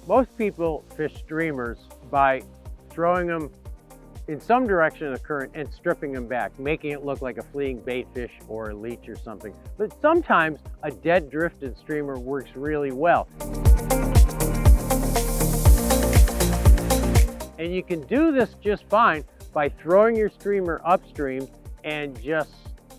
Most people fish streamers by throwing them in some direction of the current and stripping them back, making it look like a fleeing bait fish or a leech or something. But sometimes a dead drifted streamer works really well. And you can do this just fine by throwing your streamer upstream and just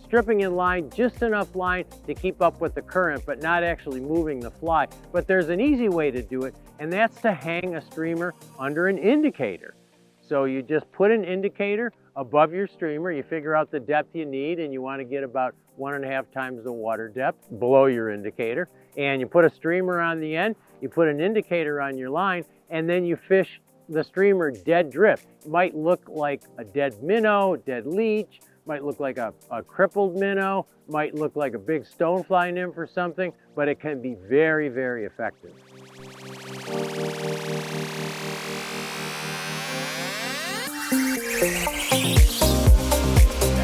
stripping in line, just enough line to keep up with the current, but not actually moving the fly. But there's an easy way to do it, and that's to hang a streamer under an indicator. So you just put an indicator above your streamer, you figure out the depth you need, and you want to get about 1.5 times the water depth below your indicator. And you put a streamer on the end, you put an indicator on your line, and then you fish the streamer dead drift. It might look like a dead minnow, dead leech, might look like a crippled minnow, might look like a big stonefly nymph or something, but it can be very, very effective.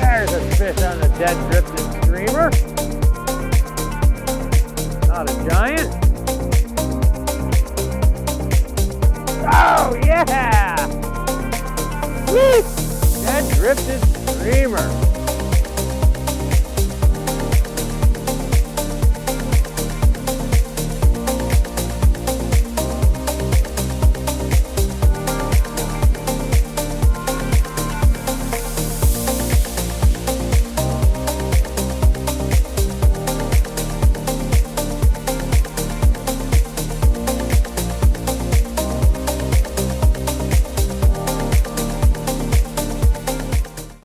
There's a fish on the dead drifted streamer. Not a giant. Oh yeah! Woo! Dead drifted streamer.